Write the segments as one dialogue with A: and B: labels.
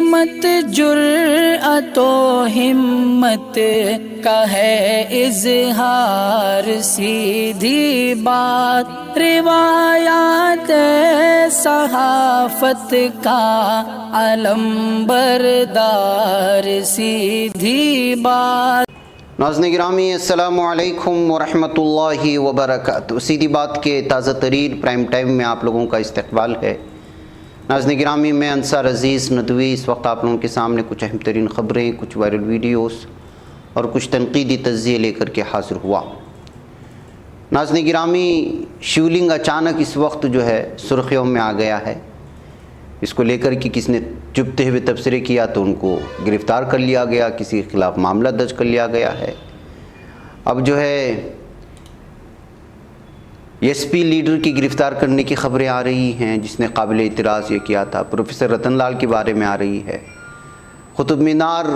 A: सीमत जुर्अतो हिम्मत का है इज़हार, सीधी बात रिवायात सहाफत का अलंबरदार, सीधी बात।
B: नाज़रीन गिरामी अस्सलामु अलैकुम वरहमतुल्लाहि वबरकातुहू। सीधी बात के ताज़ा तरीन प्राइम टाइम में आप लोगों का इस्तकबाल है। नाज़रीन गिरामी, मैं अंसार अज़ीज़ नदवी इस वक्त आप लोगों के सामने कुछ अहम तरीन ख़बरें, कुछ वायरल वीडियोस और कुछ तनकीदी तज़्ज़िये लेकर के हाज़िर हुआ। नाज़रीन गिरामी, शिवलिंग अचानक इस वक्त जो है सुर्खियों में आ गया है। इसको लेकर कि किसने चुपते हुए तबसरे किया तो उनको गिरफ़्तार कर लिया गया, किसी के ख़िलाफ़ मामला दर्ज कर लिया गया है। अब जो है एसपी लीडर की गिरफ़्तार करने की ख़बरें आ रही हैं, जिसने काबिल इतराज़ ये किया था। प्रोफेसर रतन लाल के बारे में आ रही है। कुतुब मीनार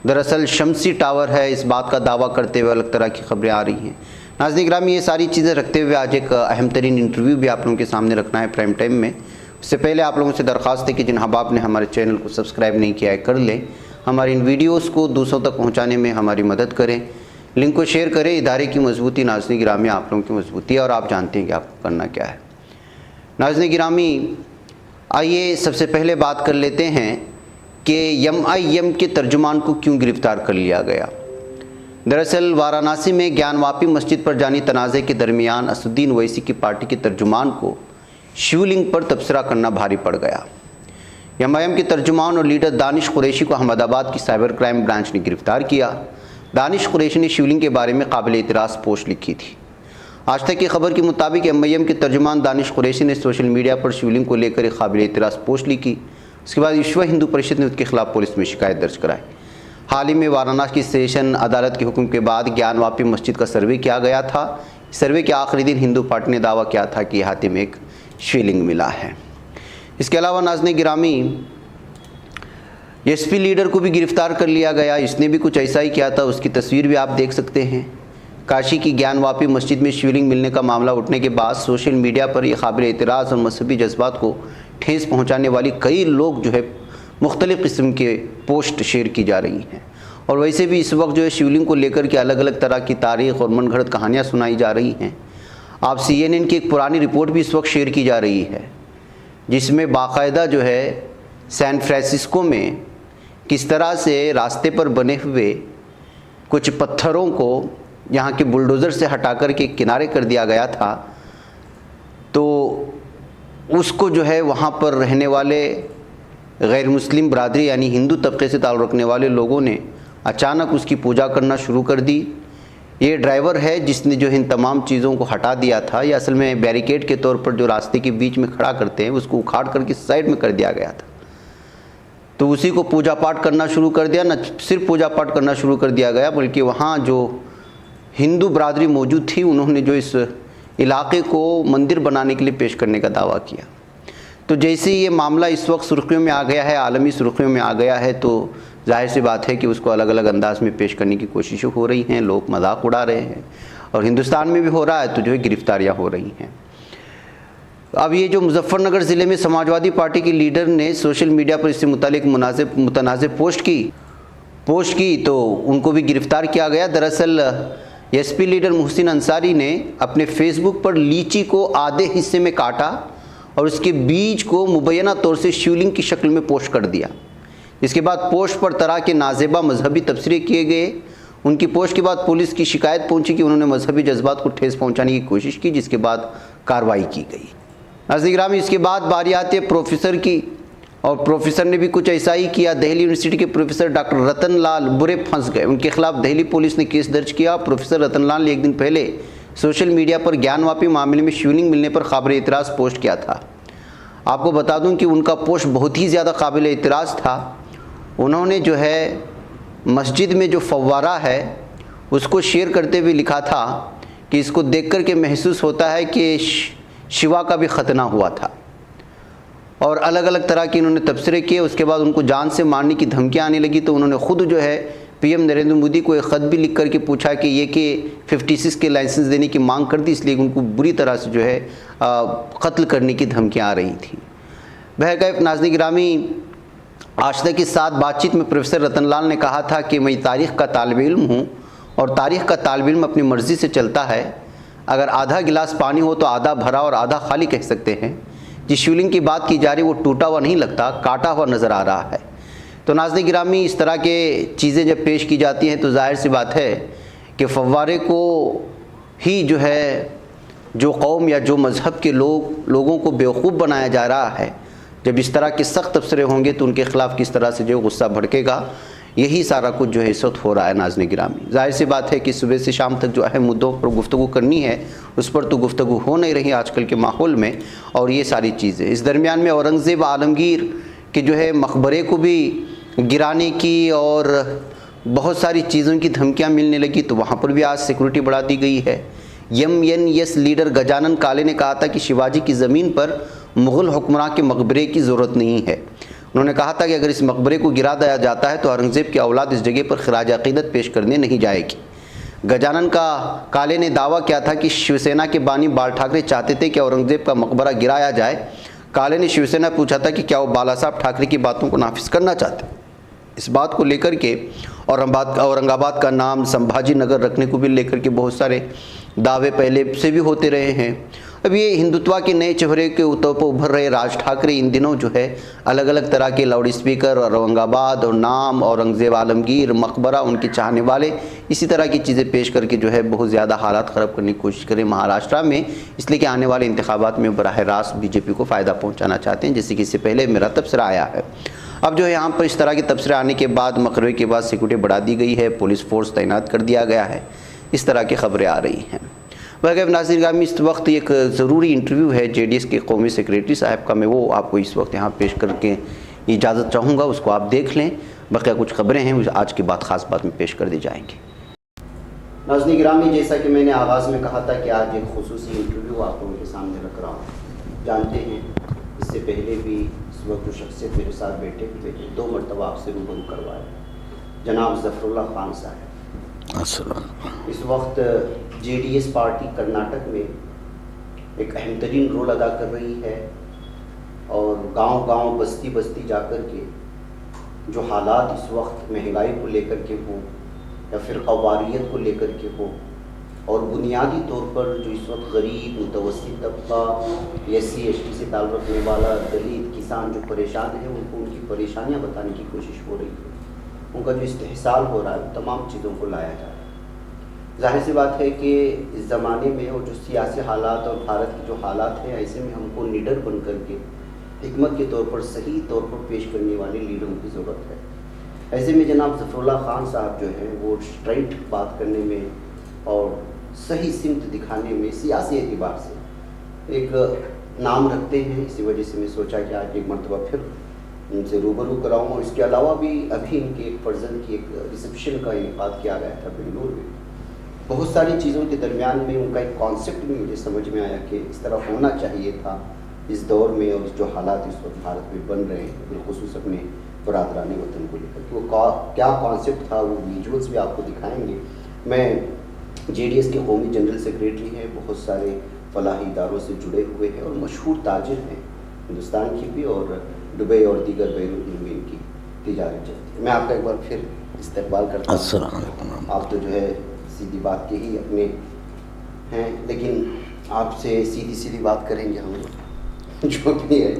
B: दरअसल शमसी टावर है, इस बात का दावा करते हुए अलग तरह की ख़बरें आ रही हैं। नाज़रीन गिरामी, ये सारी चीज़ें रखते हुए आज एक अहम तरीन इंटरव्यू भी आप लोगों के सामने रखना है प्राइम टाइम में। उससे पहले आप लोगों से दरख्वास्त है कि जिन अहबाब ने हमारे चैनल को सब्सक्राइब नहीं किया है कर लें, हमारी इन वीडियोज़ को दूसरों तक पहुँचाने में हमारी मदद करें, लिंक को शेयर करें। इदारे की मजबूती नाज़रीन गिरामी आप लोगों की मजबूती है और आप जानते हैं कि आपको करना क्या है। नाज़रीन गिरामी, आइए सबसे पहले बात कर लेते हैं कि MIM के तर्जुमान को क्यों गिरफ़्तार कर लिया गया। दरअसल वाराणसी में ज्ञानवापी मस्जिद पर जानी तनाज़े के दरमियान असदुद्दीन ओवैसी की पार्टी के तर्जुमान को शिवलिंग पर तबसरा करना भारी पड़ गया। MIM के तर्जुमान और लीडर दानिश कुरैशी को अहमदाबाद की साइबर क्राइम ब्रांच ने गिरफ़्तार किया। दानिश कुरैशी ने शिवलिंग के बारे में काबिल इतराज़ पोस्ट लिखी थी। आज तक की खबर के मुताबिक MIM के तर्जुमान दानिश कुरैशी ने सोशल मीडिया पर शिवलिंग को लेकर एक काबिल इतराज़ पोस्ट लिखी। उसके बाद विश्व हिंदू परिषद ने उसके खिलाफ पुलिस में शिकायत दर्ज कराई। हाल ही में वाराणसी की सेशन अदालत के हुक्म के बाद ज्ञानवापी मस्जिद का सर्वे किया गया था। सर्वे के आखिरी दिन हिंदू पार्टी ने दावा किया था कि हाथी में एक शिवलिंग मिला है। इसके अलावा नाज़रीन गिरामी, एसपी लीडर को भी गिरफ़्तार कर लिया गया। इसने भी कुछ ऐसा ही किया था, उसकी तस्वीर भी आप देख सकते हैं। काशी की ज्ञानवापी मस्जिद में शिवलिंग मिलने का मामला उठने के बाद सोशल मीडिया पर यह काबिल एतराज़ और मजहबी जज्बात को ठेस पहुंचाने वाली कई लोग जो है मुख्तलिफ़ किस्म के पोस्ट शेयर की जा रही हैं। और वैसे भी इस वक्त जो है शिवलिंग को लेकर के अलग अलग तरह की तारीख़ और मनगढ़ंत कहानियाँ सुनाई जा रही हैं। आप CNN की एक पुरानी रिपोर्ट भी इस वक्त शेयर की जा रही है, जिसमें बाकायदा जो है सैन फ्रांसिस्को में किस तरह से रास्ते पर बने हुए कुछ पत्थरों को यहाँ के बुलडोज़र से हटा कर के किनारे कर दिया गया था। तो उसको जो है वहाँ पर रहने वाले गैर मुस्लिम बरादरी यानी हिंदू तबके से ताल्लुक़ रखने वाले लोगों ने अचानक उसकी पूजा करना शुरू कर दी। ये ड्राइवर है जिसने जो इन तमाम चीज़ों को हटा दिया था। ये असल में बैरिकेड के तौर पर जो रास्ते के बीच में खड़ा करते हैं उसको उखाड़ करके साइड में कर दिया गया था। तो उसी को पूजा पाठ करना शुरू कर दिया। न सिर्फ पूजा पाठ करना शुरू कर दिया गया, बल्कि वहाँ जो हिंदू बरादरी मौजूद थी उन्होंने जो इस इलाके को मंदिर बनाने के लिए पेश करने का दावा किया। तो जैसे ही ये मामला इस वक्त सुर्खियों में आ गया है, आलमी सुर्खियों में आ गया है, तो जाहिर सी बात है कि उसको अलग अलग अंदाज में पेश करने की कोशिशें हो रही हैं, लोग मजाक उड़ा रहे हैं और हिंदुस्तान में भी हो रहा है तो जो है गिरफ्तारियाँ हो रही हैं। अब ये जो मुजफ्फरनगर ज़िले में समाजवादी पार्टी की लीडर ने सोशल मीडिया पर इससे मुतालिक मुतनाज़िब पोस्ट की तो उनको भी गिरफ़्तार किया गया। दरअसल एसपी लीडर मोहसिन अंसारी ने अपने फेसबुक पर लीची को आधे हिस्से में काटा और उसके बीज को मुबैना तौर से शिवलिंग की शक्ल में पोस्ट कर दिया। इसके बाद पोस्ट पर तरह के नाजेबा मजहबी तबसरे किए गए। उनकी पोस्ट के बाद पुलिस की शिकायत पहुंची कि उन्होंने मजहबी जज्बात को ठेस पहुंचाने की कोशिश की, जिसके बाद कार्रवाई की गई। नाज़रीन गिरामी, इसके बाद बारी आती है प्रोफेसर की, और प्रोफेसर ने भी कुछ ऐसा ही किया। दिल्ली यूनिवर्सिटी के प्रोफेसर डॉक्टर रतन लाल बुरे फंस गए। उनके खिलाफ दिल्ली पुलिस ने केस दर्ज किया। प्रोफेसर रतन लाल ने एक दिन पहले सोशल मीडिया पर ज्ञानवापी मामले में शिवलिंग मिलने पर काबिल इतराज़ पोस्ट किया था। आपको बता दूं कि उनका पोस्ट बहुत ही ज़्यादा काबिल इतराज़ था। उन्होंने जो है मस्जिद में जो फव्वारा है उसको शेयर करते हुए लिखा था कि इसको देख कर के महसूस होता है कि शिवा का भी ख़तना हुआ था। और अलग अलग तरह के इन्होंने तबसरे किए। उसके बाद उनको जान से मारने की धमकियाँ आने लगी, तो उन्होंने ख़ुद जो है पीएम नरेंद्र मोदी को एक ख़त भी लिख करके पूछा कि ये कि 56 के लाइसेंस देने की मांग कर दी, इसलिए उनको बुरी तरह से जो है कत्ल करने की धमकियाँ आ रही थी। बहरकैफ नाज़रीन गिरामी, आज तक के साथ बातचीत में प्रोफेसर रतनलाल ने कहा था कि मैं तारीख़ का तालिब इल्म हूँ और तारीख़ का तालिब इल्म अपनी मर्ज़ी से चलता है। अगर आधा गिलास पानी हो तो आधा भरा और आधा खाली कह सकते हैं। जिस शिवलिंग की बात की जा रही वो टूटा हुआ नहीं लगता, काटा हुआ नज़र आ रहा है। तो नाज़रीन गिरामी, इस तरह के चीज़ें जब पेश की जाती हैं तो जाहिर सी बात है कि फव्वारे को ही जो है, जो कौम या जो मज़हब के लोगों को बेवकूफ़ बनाया जा रहा है। जब इस तरह के सख्त तबसरे होंगे तो उनके ख़िलाफ़ किस तरह से जो गुस्सा भड़केगा, यही सारा कुछ जो है इस वक्त हो रहा है। नाज़रीन गिरामी, जाहिर सी बात है कि सुबह से शाम तक जो अहम मुद्दों पर गुफ्तगू करनी है उस पर तो गुफ्तगू हो नहीं रही आजकल के माहौल में, और ये सारी चीज़ें। इस दरमियान में औरंगज़ेब आलमगीर के जो है मकबरे को भी गिराने की और बहुत सारी चीज़ों की धमकियाँ मिलने लगी, तो वहाँ पर भी आज सिक्योरिटी बढ़ा दी गई है। MNS लीडर गजानन काले ने कहा था कि शिवाजी की ज़मीन पर मुग़ल हुक्मरान के मकबरे की ज़रूरत नहीं है। उन्होंने कहा था कि अगर इस मकबरे को गिरा दिया जाता है तो औरंगज़ेब की औलाद इस जगह पर खिराज अक़ीदत पेश करने नहीं जाएगी। गजानन काले ने दावा किया था कि शिवसेना के बानी बाल ठाकरे चाहते थे कि औरंगज़ेब का मकबरा गिराया जाए। काले ने शिवसेना पूछा था कि क्या वो बाला साहब ठाकरे की बातों को नाफिज करना चाहते। इस बात को लेकर के औरंगाबाद का नाम संभाजी नगर रखने को भी लेकर के बहुत सारे दावे पहले से भी होते रहे हैं। अब ये हिंदुत्व के नए चेहरे के तौर पर उभर रहे राज ठाकरे इन दिनों जो है अलग अलग तरह के लाउड स्पीकर और औरंगाबाद और नाम, औरंगज़ेब आलमगीर, मकबरा, उनके चाहने वाले, इसी तरह की चीज़ें पेश करके जो है बहुत ज़्यादा हालात ख़राब करने की कोशिश करें महाराष्ट्र में, इसलिए कि आने वाले इंतखाबात में बराह रास्त BJP को फ़ायदा पहुँचाना चाहते हैं, जैसे कि इससे पहले मेरा तबसरा आया है। अब जो है यहाँ पर इस तरह के तबसरे आने के बाद मकबरे के बाद सिक्योरिटी बढ़ा दी गई है, पुलिस फोर्स तैनात कर दिया गया है, इस तरह की खबरें आ रही हैं। वह नाज़रीन गिरामी, इस वक्त एक ज़रूरी इंटरव्यू है JDS के कौमी सेक्रेटरी साहब का, मैं वो आपको इस वक्त यहाँ पेश करके इजाज़त चाहूँगा, उसको आप देख लें। बकिया कुछ खबरें हैं आज की बात ख़ास बात में पेश कर दी जाएंगी। नाज़रीन गिरामी, जैसा कि मैंने आगाज़ में कहा था कि आज एक खुसूसी इंटरव्यू आप लोगों के सामने रख रहा हूँ। जानते हैं इससे पहले भी इस वक्त जो शख्सियत मेरे साथ बैठे हुए थे, 2 मरतबा आपसे रूबरू करवाए, जनाब ज़फ़रुल्लाह खान साहब। इस वक्त JDS पार्टी कर्नाटक में एक अहम तरीन रोल अदा कर रही है और गांव-गांव, बस्ती-बस्ती जाकर के जो हालात इस वक्त महंगाई को लेकर के हो या फिर क़वारियत को लेकर के हो, और बुनियादी तौर पर जो इस वक्त गरीब, मुतवस्सित तबका, SC/ST से ताल्लुक़ रखने वाला दलित, किसान जो परेशान है, उनको उनकी परेशानियाँ बताने की कोशिश हो रही है। उनका जो इस्तेहसाल हो रहा है, तमाम चीज़ों को लाया जा रहा है। जाहिर सी बात है कि इस ज़माने में और जो सियासी हालात और भारत के जो हालात हैं, ऐसे में हमको लीडर बन कर के हिकमत के तौर पर, सही तौर पर पेश करने वाले लीडरों की ज़रूरत है। ऐसे में जनाब ज़फ़रुल्लाह खान साहब जो हैं वो स्ट्राइट बात करने में और सही सिमत दिखाने में सियासी एतबार से एक नाम रखते हैं। इसी वजह से मैं सोचा कि आज एक मरतबा फिर उनसे रूबरू कराऊँ। और इसके अलावा भी अभी इनके एक फर्जन की एक रिसेप्शन का इनेकाद किया गया था बेंगलुरु में। बहुत सारी चीज़ों के दरमियान में उनका एक कॉन्सेप्ट भी मुझे समझ में आया कि इस तरह होना चाहिए था इस दौर में, और जो हालात इस वक्त भारत में बन रहे हैं, बिलखुसूस अपने बरादरानी वतन को लेकर के, वो क्या कॉन्सेप्ट था, वो विजुअल्स भी आपको दिखाएंगे। मैं JDS के कौमी जनरल सेक्रेटरी हैं, बहुत सारे फलाही इदारों से जुड़े हुए हैं और मशहूर ताजिर हैं हिंदुस्तान की भी, और दुबई और दीगर बैरून मुल्क में इनकी तिजारत चलती है। मैं आपका एक बार फिर इस्तकबाल करता हूँ। अस्सलाम वालेकुम। आप तो जो है सीधी बात के ही अपने हैं, लेकिन आपसे सीधी सीधी बात करेंगे हम लोग जो भी है।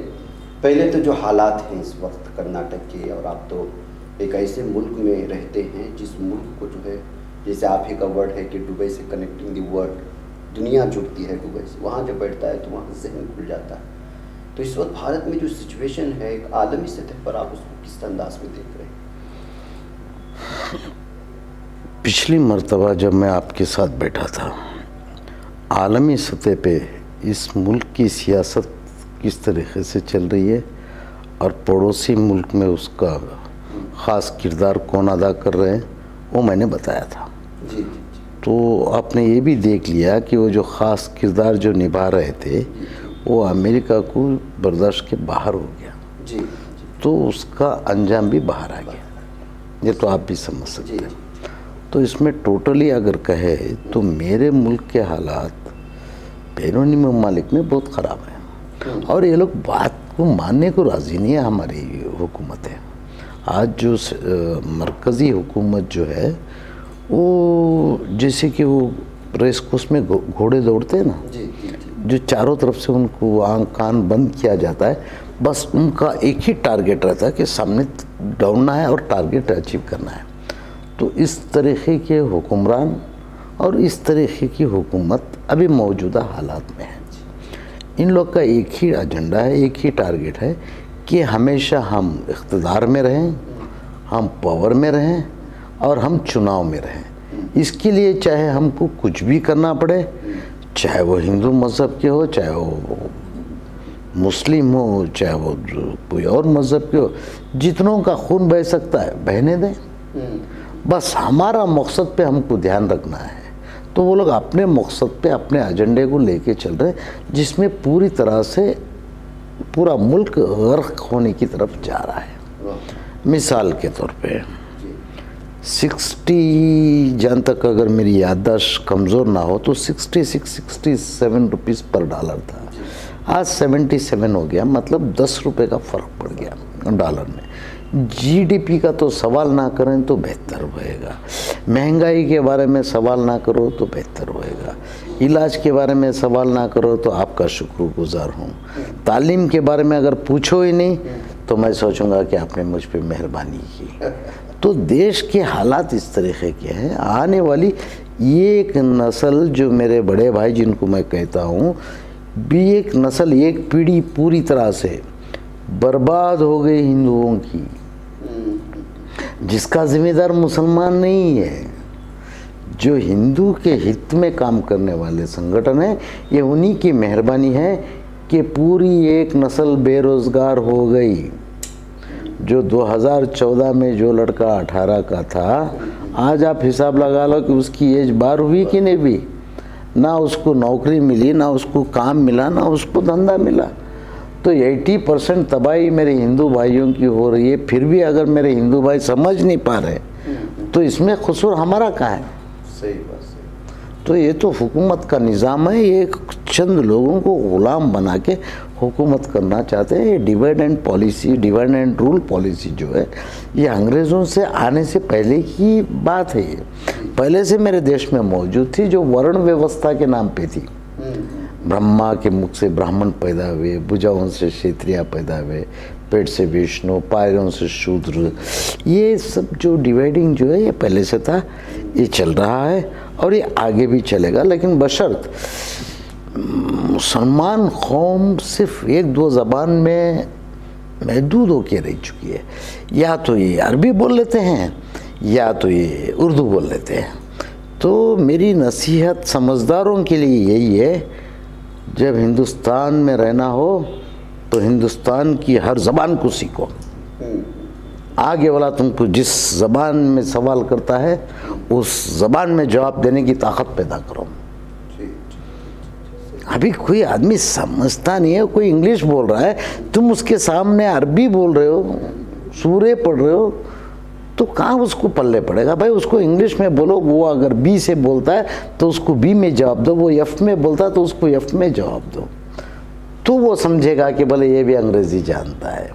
B: पहले तो जो हालात हैं इस वक्त कर्नाटक के, और आप तो एक ऐसे मुल्क में रहते हैं जिस मुल्क को जो है, जैसे आप ही का वर्ड है कि दुबई से कनेक्टिंग दी वर्ल्ड, दुनिया जुड़ती है दुबई से, वहाँ जब बैठता है तो वहाँ जहन खुल जाता है। तो इस वक्त भारत में जो सिचुएशन है एक आलमी सतह पर, आप उसको किस अंदाज में देख रहे हैं?
C: पिछली मर्तबा जब मैं आपके साथ बैठा था, आलमी सतह पे इस मुल्क की सियासत किस तरीके से चल रही है और पड़ोसी मुल्क में उसका ख़ास किरदार कौन अदा कर रहे हैं, वो मैंने बताया था।
B: जी।
C: तो आपने ये भी देख लिया कि वो जो ख़ास किरदार जो निभा रहे थे वो अमेरिका को बर्दाश्त के बाहर हो गया।
B: जी।
C: तो उसका अंजाम भी बाहर आ गया, ये तो आप भी समझ सकते हैं। तो इसमें टोटली अगर कहे तो मेरे मुल्क के हालात बैरूनी ममालिक में बहुत ख़राब हैं और ये लोग बात को मानने को राज़ी नहीं है, हमारी हुकूमत है। आज जो मरकज़ी हुकूमत जो है वो जैसे कि वो रेस कोर्स में घोड़े दौड़ते हैं ना, जो चारों तरफ से उनको आँख कान बंद किया जाता है, बस उनका एक ही टारगेट रहता है कि सामने दौड़ना है और टारगेट अचीव करना है। तो इस तरीक़े के हुक्मरान और इस तरीक़े की हुकूमत अभी मौजूदा हालात में है। इन लोग का एक ही एजेंडा है, एक ही टारगेट है कि हमेशा हम इक़्तिदार में रहें, हम पावर में रहें और हम चुनाव में रहें। इसके लिए चाहे हमको कुछ भी करना पड़े, चाहे वो हिंदू मज़हब के हो, चाहे वो मुस्लिम हो, चाहे वो कोई और मज़हब के हो, जितनों का खून बह सकता है बहने दें। बस हमारा मकसद पे हमको ध्यान रखना है। तो वो लोग अपने मकसद पे अपने एजेंडे को लेके चल रहे हैं, जिसमें पूरी तरह से पूरा मुल्क गर्क होने की तरफ जा रहा है। मिसाल के तौर पे 60 जहाँ तक अगर मेरी याददाश्त कमज़ोर ना हो तो 67 रुपीज़ पर डॉलर था, आज 77 हो गया, मतलब 10 रुपये का फ़र्क पड़ गया डॉलर में। जीडीपी का तो सवाल ना करें तो बेहतर होएगा, महंगाई के बारे में सवाल ना करो तो बेहतर होएगा, इलाज के बारे में सवाल ना करो तो आपका शुक्रगुजार हूँ, तालीम के बारे में अगर पूछो ही नहीं तो मैं सोचूंगा कि आपने मुझ पे मेहरबानी की। तो देश के हालात इस तरीके के हैं। आने वाली ये एक नस्ल जो मेरे बड़े भाई जिनको मैं कहता हूँ, भी एक नस्ल, एक पीढ़ी पूरी तरह से बर्बाद हो गई हिंदुओं की, जिसका जिम्मेदार मुसलमान नहीं है। जो हिंदू के हित में काम करने वाले संगठन हैं, ये उन्हीं की मेहरबानी है कि पूरी एक नस्ल बेरोज़गार हो गई। जो 2014 में जो लड़का 18 का था, आज आप हिसाब लगा लो कि उसकी एज 12 हुई कि नहीं भी, ना उसको नौकरी मिली, ना उसको काम मिला, ना उसको धंधा मिला। तो 80% तबाही मेरे हिंदू भाइयों की हो रही है। फिर भी अगर मेरे हिंदू भाई समझ नहीं पा रहे तो इसमें कसूर हमारा कहाँ है?
B: सही बात है।
C: तो ये तो हुकूमत का निज़ाम है, ये चंद लोगों को ग़ुलाम बना के हुकूमत करना चाहते हैं। ये divide and policy, divide and rule policy जो है, ये अंग्रेज़ों से आने से पहले की बात है। ये पहले से मेरे देश में मौजूद थी, जो वर्ण व्यवस्था के नाम पे थी। ब्रह्मा के मुख से ब्राह्मण पैदा हुए, भुजाओं से क्षत्रिय पैदा हुए, पेट से विष्णु, पैरों से शूद्र। ये सब जो डिवाइडिंग जो है ये पहले से था, ये चल रहा है और ये आगे भी चलेगा। लेकिन बशर्त मुसलमान कौम सिर्फ 1-2 ज़बान में महदूद होके रह चुकी है। या तो ये अरबी बोल लेते हैं या तो ये उर्दू बोल लेते हैं। तो मेरी नसीहत समझदारों के लिए यही है, जब हिंदुस्तान में रहना हो तो हिंदुस्तान की हर ज़बान को सीखो। आगे वाला तुमको जिस ज़बान में सवाल करता है उस ज़बान में जवाब देने की ताकत पैदा करो। अभी कोई आदमी समझता नहीं है, कोई इंग्लिश बोल रहा है, तुम उसके सामने अरबी बोल रहे हो, सूरे पढ़ रहे हो, तो कहाँ उसको पल्ले पड़ेगा? भाई उसको इंग्लिश में बोलो, वो अगर बी से बोलता है तो उसको बी में जवाब दो, वो एफ में बोलता है तो उसको एफ में जवाब दो, तो वो समझेगा कि भले ये भी अंग्रेज़ी जानता है।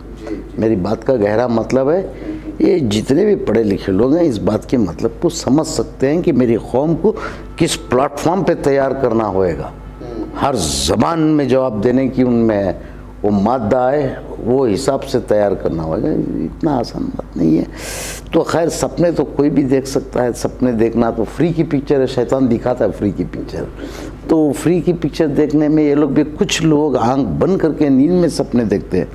C: मेरी बात का गहरा मतलब है, ये जितने भी पढ़े लिखे लोग हैं इस बात के मतलब को समझ सकते हैं कि मेरी कौम को किस प्लेटफॉर्म पे तैयार करना होएगा। हर ज़बान में जवाब देने की उनमें वो मादा है, वो हिसाब से तैयार करना होगा। इतना आसान बात नहीं है। तो खैर सपने तो कोई भी देख सकता है, सपने देखना तो फ्री की पिक्चर है, शैतान दिखाता है फ्री की पिक्चर। तो फ्री की पिक्चर देखने में ये लोग भी, कुछ लोग आंख बंद करके नींद में सपने देखते हैं,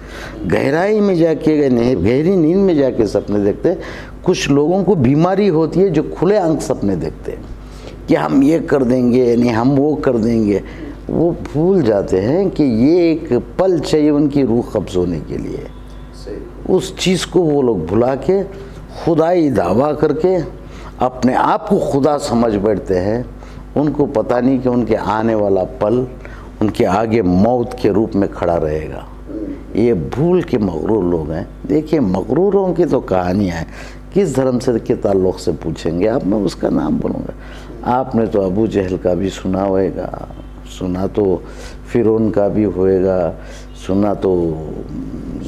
C: गहराई में जाके गहरी नींद में जाके सपने देखते हैं। कुछ लोगों को बीमारी होती है जो खुले आंख सपने देखते हैं कि हम ये कर देंगे, नहीं हम वो कर देंगे। वो भूल जाते हैं कि ये एक पल चाहिए उनकी रूह कब्ज़ होने के लिए। उस चीज़ को वो लोग भुला के खुदाई दावा करके अपने आप को खुदा समझ बैठते हैं। उनको पता नहीं कि उनके आने वाला पल उनके आगे मौत के रूप में खड़ा रहेगा। ये भूल के मगरूर लोग हैं। देखिए, मगरूरों की तो कहानियाँ हैं। किस धर्म से के ताल्लुक़ से पूछेंगे आप, मैं उसका नाम बोलूँगा। आपने तो अबू जहल का भी सुना होगा, सुना तो फिरौन का भी होएगा, सुना तो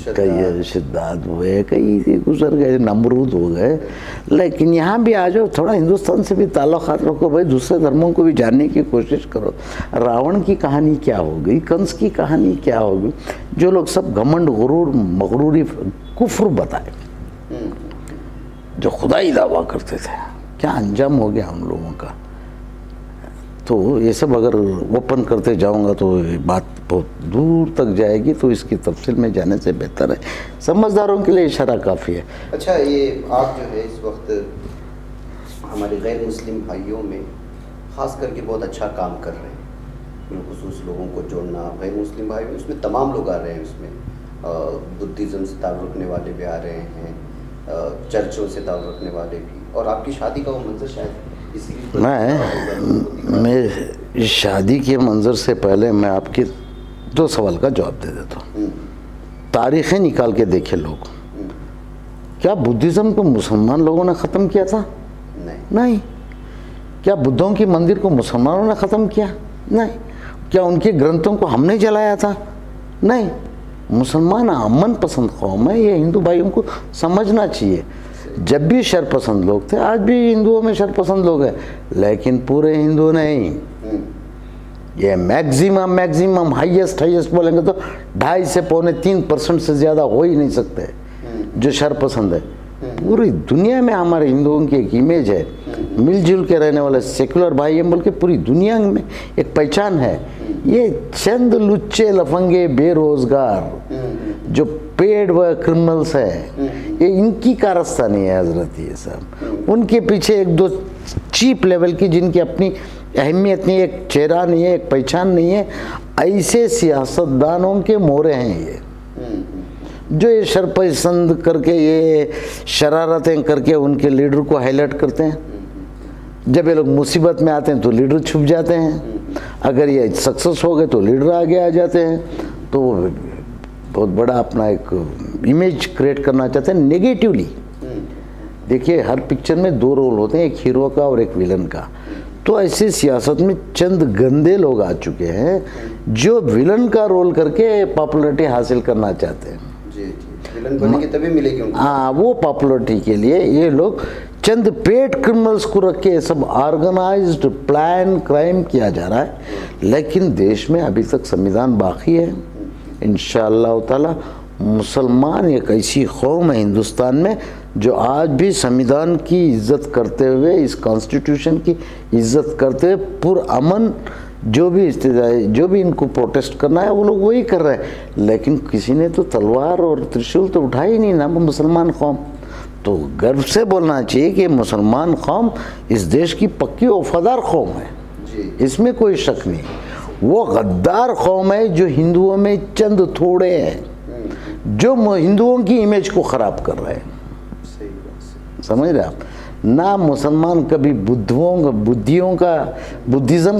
C: कई शिद्दात हुए, कई गुजर गए, नमरूद हो गए। लेकिन यहाँ भी आ जाओ, थोड़ा हिंदुस्तान से भी ताल्लुकात रखो भाई, दूसरे धर्मों को भी जानने की कोशिश करो। रावण की कहानी क्या हो गई, कंस की कहानी क्या हो गई, जो लोग सब घमंड गुरूर मगरूरी कुफ्र बताए, जो खुदाई दावा करते थे, क्या अंजाम हो गया उन लोगों का। तो ये सब अगर ओपन करते जाऊंगा तो ये बात बहुत दूर तक जाएगी, तो इसकी तफसील में जाने से बेहतर है समझदारों के लिए इशारा काफ़ी है।
B: अच्छा, ये आप जो है इस वक्त हमारे गैर मुस्लिम भाइयों में ख़ास करके बहुत अच्छा काम कर रहे हैं, बिलखुसूस लोगों को जोड़ना। गैर मुस्लिम भाई में उसमें तमाम लोग आ रहे हैं, उसमें बुद्धिज़्म से ताल्लुक़ रखने वाले भी आ रहे हैं, चर्चों से ताल्लुक़ रखने वाले भी, और आपकी शादी का वो मंजर शायद
C: मैं इस शादी के मंजर से पहले मैं आपके 2 सवाल का जवाब दे देता हूँ। तारीखें निकाल के देखे लोग, क्या बुद्धिज़्म को मुसलमान लोगों ने ख़त्म किया था? नहीं। क्या बुद्धों की मंदिर को मुसलमानों ने ख़त्म किया? नहीं। क्या उनके ग्रंथों को हमने जलाया था? नहीं। मुसलमान अमन पसंद कौम है, ये हिंदू भाइयों को समझना चाहिए। जब भी शरपसंद लोग थे, आज भी हिंदुओं में शरपसंद लोग हैं, लेकिन पूरे हिंदू नहीं। ये मैक्सिमम हाईएस्ट बोलेंगे तो 2.5 से 2.25% से ज़्यादा हो ही नहीं सकते जो शरपसंद है। पूरी दुनिया में हमारे हिंदुओं की एक इमेज है, मिलजुल के रहने वाले सेकुलर भाई हैं बोल के पूरी दुनिया में एक पहचान है। ये चंद लुच्चे लफंगे बेरोजगार जो पेड व क्रिमिनल्स है, ये इनकी कारस्तानी है हजरत। ये सब उनके पीछे 1-2 चीप लेवल की, जिनकी अपनी अहमियत नहीं है, एक चेहरा नहीं है, एक पहचान नहीं है, ऐसे सियासतदानों के मोहरे हैं ये, जो ये शरपसंद करके, ये शरारतें करके उनके लीडर को हाईलाइट करते हैं। जब ये लोग मुसीबत में आते हैं तो लीडर छुप जाते हैं, अगर ये सक्सेस हो गए तो लीडर आगे आ जाते हैं। तो बहुत बड़ा अपना एक इमेज क्रिएट करना चाहते हैं नेगेटिवली। देखिए, हर पिक्चर में 2 रोल होते हैं, एक हीरो का और एक विलन का। तो ऐसे सियासत में चंद गंदे लोग आ चुके हैं जो विलन का रोल करके पॉपुलैरिटी हासिल करना चाहते हैं।
B: विलन बनेंगे तभी मिलेगी उनको।
C: हाँ, वो पॉपुलैरिटी के लिए ये लोग चंद पेड क्रिमिनल्स को रख के सब ऑर्गेनाइज्ड प्लान क्राइम किया जा रहा है। लेकिन देश में अभी तक संविधान बाकी है। इंशाअल्लाह ताला मुसलमान एक ऐसी कौम है हिंदुस्तान में जो आज भी संविधान की इज्जत करते हुए, इस कॉन्स्टिट्यूशन की इज्जत करते हुए पुरअमन जो भी इनको प्रोटेस्ट करना है वो लोग वही कर रहे हैं। लेकिन किसी ने तो तलवार और त्रिशूल तो उठाई ही नहीं ना, मुसलमान कौम। तो गर्व से बोलना चाहिए कि मुसलमान कौम इस देश की पक्की वफादार कौम है, इसमें कोई शक नहीं। वो गद्दार कौम है जो हिंदुओं में चंद थोड़े हैं जो हिंदुओं की इमेज को ख़राब कर रहे हैं। समझ रहे आप? ना मुसलमान कभी बुद्धिज़्म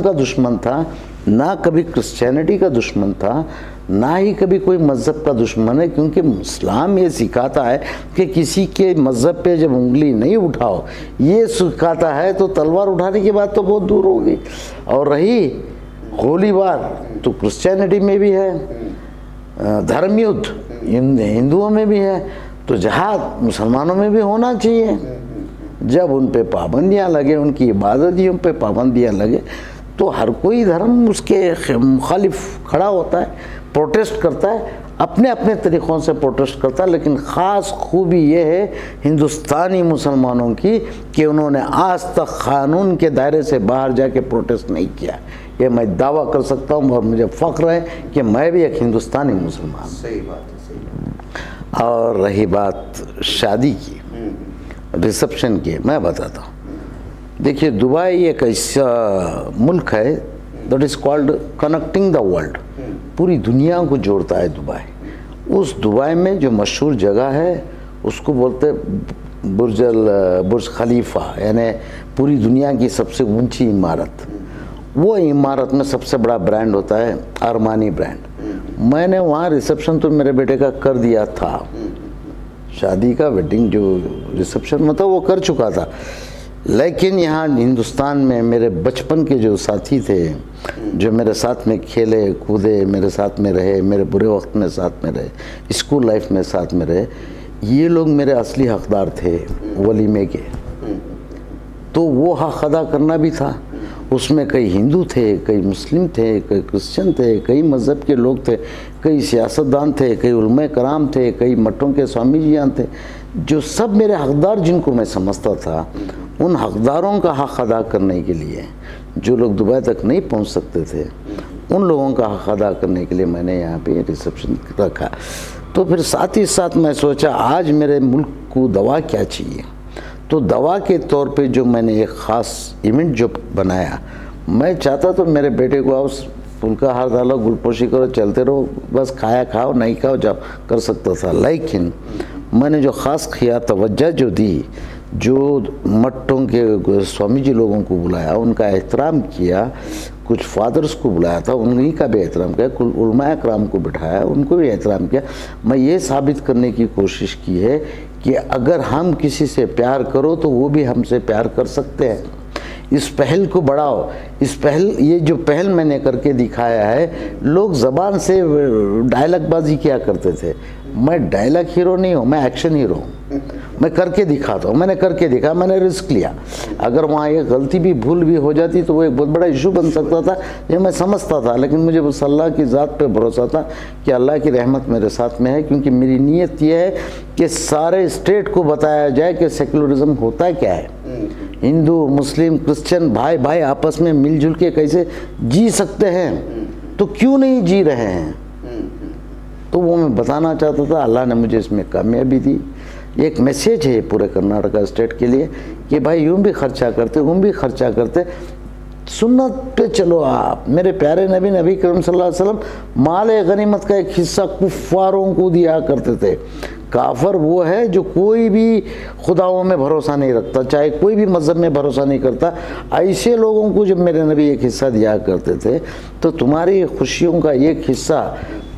C: का दुश्मन था, ना कभी क्रिश्चियनिटी का दुश्मन था, ना ही कभी कोई मज़हब का दुश्मन है। क्योंकि इस्लाम ये सिखाता है कि किसी के मज़हब पे जब उंगली नहीं उठाओ, ये सिखाता है। तो तलवार उठाने की बात तो बहुत दूर होगी। और रही गोलीबार, तो क्रिश्चियनिटी में भी है, धर्म युद्ध हिंदुओं में भी है, तो जहाद मुसलमानों में भी होना चाहिए। जब उन पे पाबंदियाँ लगे, उनकी इबादतियों पे पाबंदियाँ लगे, तो हर कोई धर्म उसके मुखालिफ खड़ा होता है, प्रोटेस्ट करता है, अपने अपने तरीक़ों से प्रोटेस्ट करता है। लेकिन ख़ास खूबी ये है हिंदुस्तानी मुसलमानों की कि उन्होंने आज तक क़ानून के दायरे से बाहर जाके प्रोटेस्ट नहीं किया। ये मैं दावा कर सकता हूँ और मुझे फ़ख्र है कि मैं भी एक हिंदुस्तानी मुसलमान।
B: सही बात है, सही बात।
C: और रही बात शादी की, रिसेप्शन की, मैं बताता हूँ। देखिए, दुबई एक ऐसा मुल्क है that is called connecting the world, पूरी दुनिया को जोड़ता है दुबई। उस दुबई में जो मशहूर जगह है उसको बोलते बुर्ज खलीफा, यानी पूरी दुनिया की सबसे ऊंची इमारत। वो इमारत में सबसे बड़ा ब्रांड होता है अरमानी ब्रांड। मैंने वहाँ रिसेप्शन तो मेरे बेटे का कर दिया था, शादी का वेडिंग जो रिसेप्शन मतलब वो कर चुका था। लेकिन यहाँ हिंदुस्तान में मेरे बचपन के जो साथी थे, जो मेरे साथ में खेले कूदे, मेरे साथ में रहे, मेरे बुरे वक्त में साथ में रहे, स्कूल लाइफ में साथ में रहे, ये लोग मेरे असली हकदार थे वलीमे के। तो वो हक अदा करना भी था। उसमें कई हिंदू थे, कई मुस्लिम थे, कई क्रिश्चियन थे, कई मज़हब के लोग थे, कई सियासतदान थे, कई उलमा कराम थे, कई मठों के स्वामी जियाँ थे, जो सब मेरे हकदार जिनको मैं समझता था। उन हकदारों का हक अदा करने के लिए, जो लोग दुबई तक नहीं पहुंच सकते थे, उन लोगों का हक अदा करने के लिए मैंने यहाँ पे रिसेप्शन रखा। तो फिर साथ ही साथ मैं सोचा आज मेरे मुल्क को दवा क्या चाहिए। तो दवा के तौर पे जो मैंने एक ख़ास इवेंट जो बनाया, मैं चाहता तो मेरे बेटे को आओ फूल का हार डालो, गुलपोशी करो, चलते रहो, बस खाया खाओ, नहीं खाओ जाओ, कर सकता था। लेकिन मैंने जो ख़ास किया, तवज्जो जो दी, जो मट्टों के स्वामी जी लोगों को बुलाया, उनका एहतराम किया, कुछ फादर्स को बुलाया था, उन्हीं का भी एहतराम किया, कुल उलमा कराम को बिठाया, उनको भी एहतराम किया। मैं ये साबित करने की कोशिश की है कि अगर हम किसी से प्यार करो तो वो भी हमसे प्यार कर सकते हैं। इस पहल को बढ़ाओ। इस पहल, ये जो पहल मैंने करके दिखाया है, लोग ज़बान से डायलॉगबाजी किया करते थे। मैं डायलॉग हीरो नहीं हूँ, मैं एक्शन हीरो हूँ। मैं करके दिखाता हूँ। मैंने करके दिखा, मैंने रिस्क लिया। अगर वहाँ एक गलती भी भूल भी हो जाती तो वो एक बहुत बड़ा इशू बन सकता था, ये मैं समझता था। लेकिन मुझे बस अल्लाह की ज़ात पे भरोसा था कि अल्लाह की रहमत मेरे साथ में है, क्योंकि मेरी नीयत ये है कि सारे स्टेट को बताया जाए कि सेकुलरिज्म होता क्या है, हिंदू मुस्लिम क्रिश्चियन भाई भाई आपस में मिलजुल के कैसे जी सकते हैं, तो क्यों नहीं जी रहे हैं। तो वो मैं बताना चाहता था। अल्लाह ने मुझे इसमें कामयाबी दी। एक मैसेज है पूरे कर्नाटका स्टेट के लिए कि भाई यूँ भी खर्चा करते, यूँ भी खर्चा करते, सुन्नत पे चलो आप। मेरे प्यारे नबी करीम सल्लल्लाहु अलैहि वसल्लम माल गनीमत का एक हिस्सा कुफ्फारों को दिया करते थे। काफर वो है जो कोई भी खुदाओं में भरोसा नहीं रखता, चाहे कोई भी मज़हब में भरोसा नहीं करता। ऐसे लोगों को जब मेरे नबी एक हिस्सा दिया करते थे, तो तुम्हारी खुशियों का एक हिस्सा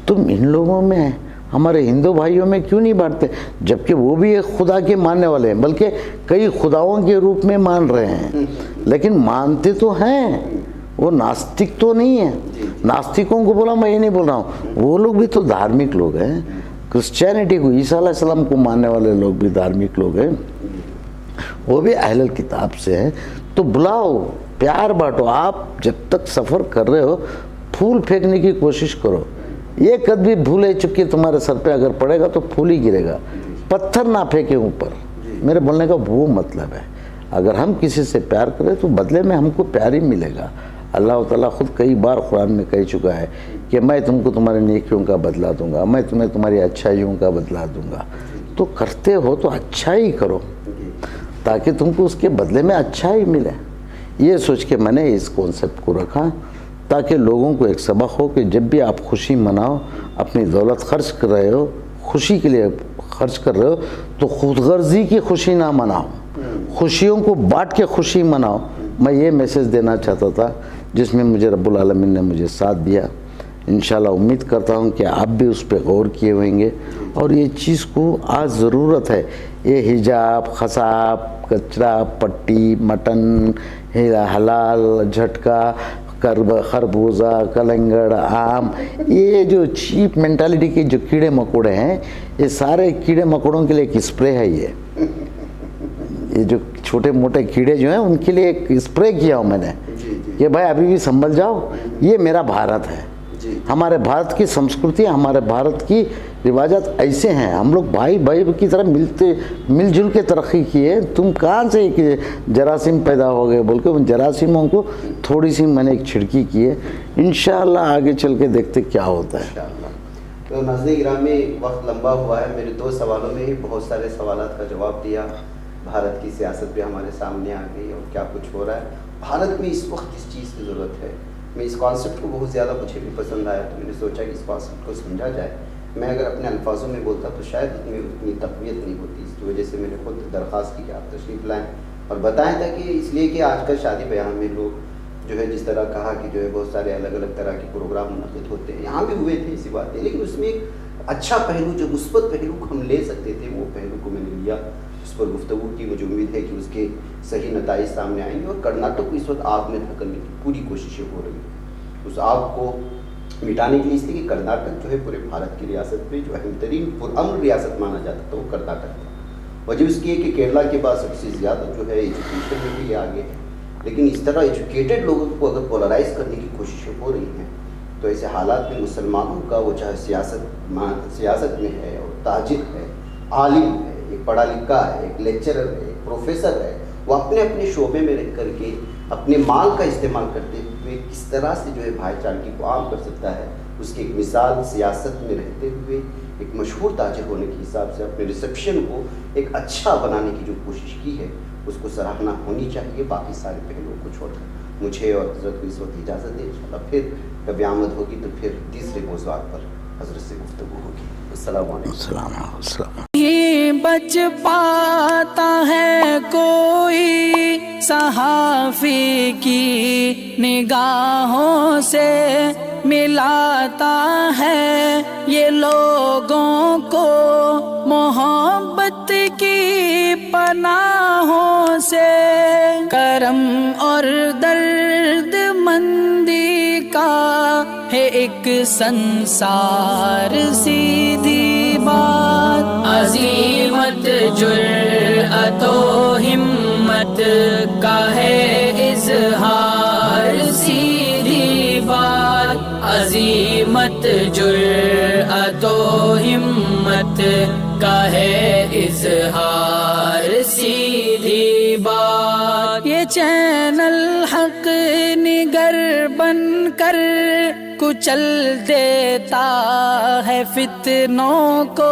C: तुम इन लोगों में, हमारे हिंदू भाइयों में क्यों नहीं बांटते, जबकि वो भी एक खुदा के मानने वाले हैं, बल्कि कई खुदाओं के रूप में मान रहे हैं, लेकिन मानते तो हैं। वो नास्तिक तो नहीं है। नास्तिकों को बोला मैं ये नहीं बोल रहा हूँ, वो लोग भी तो धार्मिक लोग हैं। क्रिश्चियनिटी को, ईसा अलैहिस्सलाम को मानने वाले लोग भी धार्मिक लोग हैं, वो भी अहलुल किताब से हैं। तो बुलाओ, प्यार बांटो। आप जब तक सफ़र कर रहे हो, फूल फेंकने की कोशिश करो। ये कभी भूले चुके तुम्हारे सर पे अगर पड़ेगा तो फूल ही गिरेगा, पत्थर ना फेंके ऊपर। मेरे बोलने का वो मतलब है, अगर हम किसी से प्यार करें तो बदले में हमको प्यार ही मिलेगा। अल्लाह ताला खुद कई बार कुरान में कह चुका है कि मैं तुमको तुम्हारी नेकियों का बदला दूंगा, मैं तुम्हें तुम्हारी अच्छाइयों का बदला दूंगा। तो करते हो तो अच्छा ही करो, ताकि तुमको उसके बदले में अच्छा ही मिले। ये सोच के मैंने इस कॉन्सेप्ट को रखा, ताकि लोगों को एक सबक हो कि जब भी आप खुशी मनाओ, अपनी दौलत खर्च कर रहे हो, खुशी के लिए खर्च कर रहे हो, तो खुदगर्जी की खुशी ना मनाओ, खुशियों को बांट के खुशी मनाओ। मैं ये मैसेज देना चाहता था, जिसमें मुझे रब्बुल आलमीन ने मुझे साथ दिया। इंशाल्लाह उम्मीद करता हूँ कि आप भी उस पर गौर किए होंगे। और ये चीज़ को आज ज़रूरत है। ये हिजाब, खसाब, कचरा, पट्टी, मटन, हलाल, झटका, खरबूजा, कलंगड़, आम, ये जो चीप मेंटालिटी के जो कीड़े मकोड़े हैं, ये सारे कीड़े मकोड़ों के लिए एक स्प्रे है। ये जो छोटे मोटे कीड़े जो हैं, उनके लिए एक स्प्रे किया हूँ मैंने कि भाई अभी भी संभल जाओ। ये मेरा भारत है, हमारे भारत की संस्कृति, हमारे भारत की रिवाजात ऐसे हैं। हम लोग भाई भाई की तरह मिलजुल के तरक्की किए। तुम कहाँ से एक जरासीम पैदा हो गए बोल के उन जरासीमों को थोड़ी सी मैंने एक छिड़की की है। इंशाअल्लाह आगे चल के देखते क्या होता है।
B: तो नाज़रीन गिरामी, वक्त लंबा हुआ है। मेरे 2 सवालों में ही बहुत सारे सवालात का जवाब दिया। भारत की सियासत भी हमारे सामने आ गई और क्या कुछ हो रहा है भारत में इस वक्त, किस चीज़ की ज़रूरत है। मैं इस कॉन्सेप्ट को बहुत ज़्यादा मुझे भी पसंद आया, तो मैंने सोचा कि इस कॉन्सेप्ट को समझा जाए। मैं अगर अपने अल्फाजों में बोलता तो शायद इसमें उतनी तक़वियत नहीं होती। इसकी वजह से मैंने खुद दरख्वास्त की कि आप तशरीफ़ लाएँ और बताएं था कि इसलिए कि आजकल शादी ब्याह में लोग जो है, जिस तरह कहा कि जो है बहुत सारे अलग अलग तरह के प्रोग्राम मुनक़िद होते हैं, यहाँ भी हुए थे ऐसी बात है, लेकिन उसमें एक अच्छा पहलू, जो मुस्बत पहलू को हम ले सकते थे, वो पहलू को मैंने लिया। उस पर गुफ्तगू की। मुझे उम्मीद है कि उसके सही नताइज सामने आएंगे और कर्नाटक को इस वक्त आग में धकेलने की पूरी कोशिशें हो रही हैं उस आग को मिटाने के लिए, इसलिए कि कर्नाटक जो है पूरे भारत की रियासत में जो अहम तरीन पुरअमन रियासत माना जाता था वो कर्नाटक था। वजह उसकी है कि केरला के बाद सबसे ज़्यादा जो है एजुकेशन में भी आगे है, लेकिन इस तरह एजुकेटेड लोगों को अगर पोलराइज करने की कोशिशें हो रही हैं तो ऐसे हालात में मुसलमानों का वो चाहे सियासत में है और ताजिर है, आलिम है, एक पढ़ा लिखा है, एक लेक्चरर है, एक प्रोफेसर है, वो अपने अपने शोबे में रह करके अपने माल का इस्तेमाल करते हुए किस तरह से जो है भाईचारगी को आम कर सकता है, उसकी एक मिसाल सियासत में रहते हुए एक मशहूर ताजिर होने के हिसाब से अपने रिसेप्शन को एक अच्छा बनाने की जो कोशिश की है उसको सराहना होनी चाहिए। बाकी सारे पहलुओं को छोड़कर मुझे और हज़रत को इस वक्त इजाज़त दें। इंशाअल्लाह फिर कभी आमद होगी तो फिर तीसरे मौज़ूआत पर हज़रत से गुफ्तगू होगी। अस्सलामु अलैकुम।
A: ही बच पाता है कोई सहाफ़ी की निगाहों से, मिलाता है ये लोगों को मोहब्बत की पनाहों से। करम और दर्द मंदी का है एक संसार, सीधी बात अज़ीमत जुर्अतो हिम्मत का है इज़हार, सीधी बात अज़ीमत जुर्अतो हिम्मत का है इज़हार, सीधी बात। ये चैनल हक निगर बन कर कुचल देता है फितनों को।